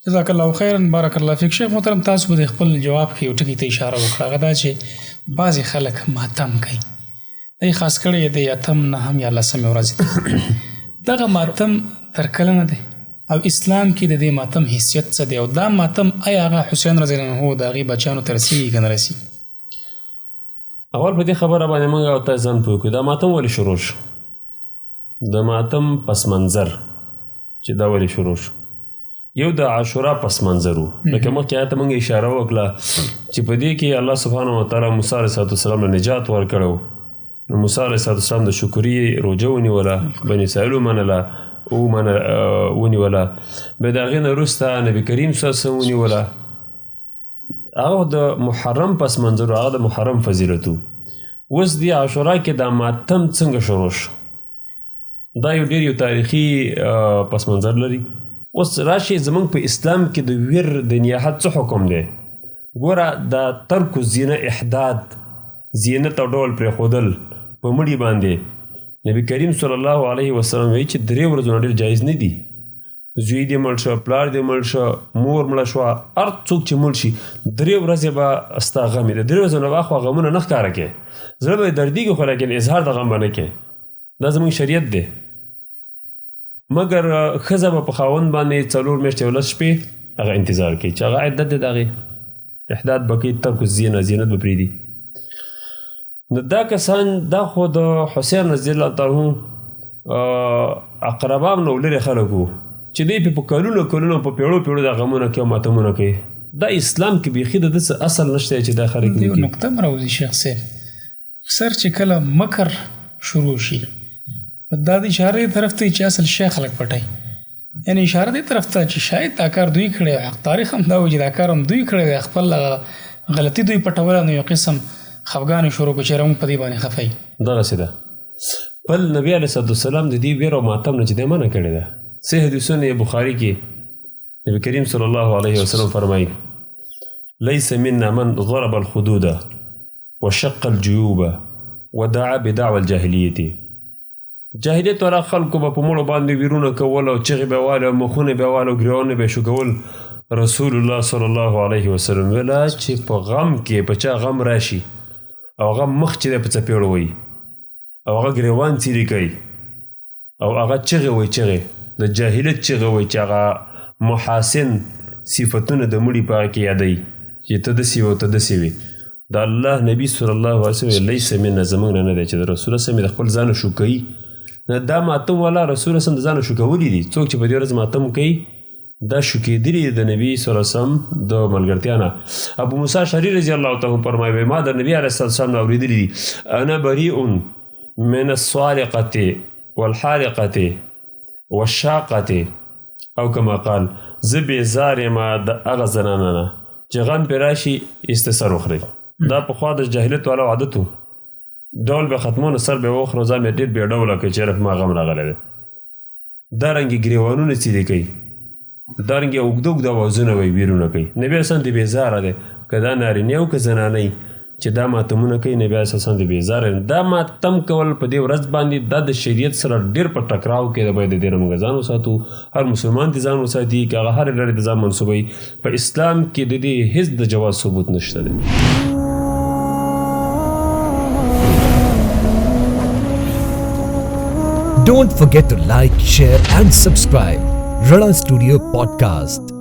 جزاک الله خیرا. بارک الله فیک. شیخ محترم، تاسو په خپل جواب کې یو ټکي ته اشاره وکړه، هغه دا چې بعضې خلک ماتم کوي. دی خاص کړی د اتم نهم یا لسمې ورځې دغه ماتم تر کله نه دی او اسلام کې د دې ماتم حیثیت څه دی او دا ماتم آیا هغه حسین رضی الله عنه د هغې بچیانو ته رسېږي که نه رسېږي؟ اول په دې خبره باندې موږ او تاسو ځان پوه کړو دا ماتم ولې شروع شو. د ماتم پس منظر چې دا ولې شروع شو، یو د عاشورا پس منظر و. لکه مخکې آیت موږ اشاره وکړه چې په دې کې الله سبحانه وتعالی موسی علیه السلام له نجات ورکړی. نو موسی علیه السلام د شکرې روژه ونیوله، بني اسرائیل ونیوله. بیا د هغې نه وروسته نبي کریم صلی الله علیه وسلم ونیوله. هغه د محرم پس منظر و، هغه د محرم فضیلت و. اوس دې عاشورا کې دا ماتم څنګه شروع شو؟ دا یو ډېر یو تاریخي پس منظر لري. اوس راشي زمونږ په اسلام کې د ویر د نیاحت څه حکم دی؟ ګوره دا ترک الزینه احداد، زینت او ډول پرېښودل په مړي باندې نبی کریم صلی الله علیه وسلم وایي چې 3 ورځونه ډېر جایز نه دي. زوی دې مړ شه، پلار دې مړ شه، مور مړه شوه، هر څوک چې مړ شي 3 ورځې به ستا غم وي. د 3 ورځو نه به خو غمونه نه ښکاره کوې، زړه به یې دردېږي خو لیکن اظهار د غم به نه کوې. دا زموږ شریعت دی. مګر ښځه به په خاوند باندې 4 میاشتې او 10 شپې هغه انتظار کوي چې هغه عدت دی د هغې احداد به کوي، ترک الزینه، زینت به پرېږدي. نو دا کسان دا خو د حسین رضی الله تعالی عنه اقربان نو لرې خلک وو چې دی په کلونو کلونو په پیړو دا غمونه کوي او ماتمونه کوي. دا اسلام کې بیخي د ده څه اصل نشته چې دا خلک یو نقطه م راوځي شیخ صاحب. اکثر چې کله مکر شروع شي دا د اشاره طرف ته چې اصل شیخ خلک پټوي، یعنی اشاره دې طرف ته چې شاید دا کار دوی کړی، حق تاریخ هم دا و چې دا کار هم دوی کړی دی، خپل غلطي دوی پټوله. نو یو قسم خفګانې شروع کړو چې موږ په دې باندې خفه یو. دغسې ده. بل نبي علیه السلام د دې ویر او ماتم نه چې دی منع کړې ده. صحیح حدیثونه بخاري کې نبی کریم صلی الله علیه وسلم فرمایي لیس منا من ضرب الخدود وشق الجيوب ودعا بدعوى الجاهلیت. جاهلیت والا خلکو به په مړو باندې ویرونه کول او چغې به واله، مخونه به واله او ګریوانونه به شوکول. رسول الله صلی الله علیه وسلم ویله چې په غم کې په چا غم راشي او هغه مخ چې دی په څپېړو وایي او هغه ګریوان څیرې کوي او هغه چغې وایي، چغې د جاهلیت چغې وایي چې هغه محاسن صفتونه د مړي په هغه کې یادوي چې ته داسې وي او ته داسې وي. د الله نبي صلی الله علیه وسلم لیس منا زموږ نه نه دی چې د رسول الله صلی الله علیه وسلم د خپل ځانه شو کوي. دا ماتم والا رسول الله صلی الله علیه وسلم د ځانه شو کولی دي. څوک چې په دې ورځ ماتم کوي دا شوکېدلي د نبي صلی الله علیه وسلم د ملګرتیا نه. ابو موسی اشعري رضی الله تعالی عنه فرمایي ما د نبي علیه السلام نه اورېدلي دي انا بریء من الصالقة والحالقة والشاقة او کما قال زه بېزار یم د هغه زنانه نه چې غم پرې راشي استثار وخورئ. دا پخوا د جاهلیت والا عادت و، ډول به ختمونه سر به وخورو ځان به ډېر بې ډوله کوي چې یاره په ما غم راغلی دی. دارنګې ګریوانونه څیرې کوي، دارنګې اوږده اوږده اوازونه وایي، ویرونه کوي. نبي اسلام د بېزاره دی، که دا نارینه او که زنانه چې دا ماتمونه کوي، نبي اسلام د بېزاره. دا ماتم کول په دې ورځ باندې دا د شریعت سره ډېر په ټکراو کې د باید د دې نه موږ ځان وساتو. هر مسلمان دې ځان وساتي که هغه هرې ډلې د ځان منسوبوي. په اسلام کې د دې هېڅ د جواز ثبوت نشته دی. Don't forget to like, share and subscribe. Rana Studio Podcast.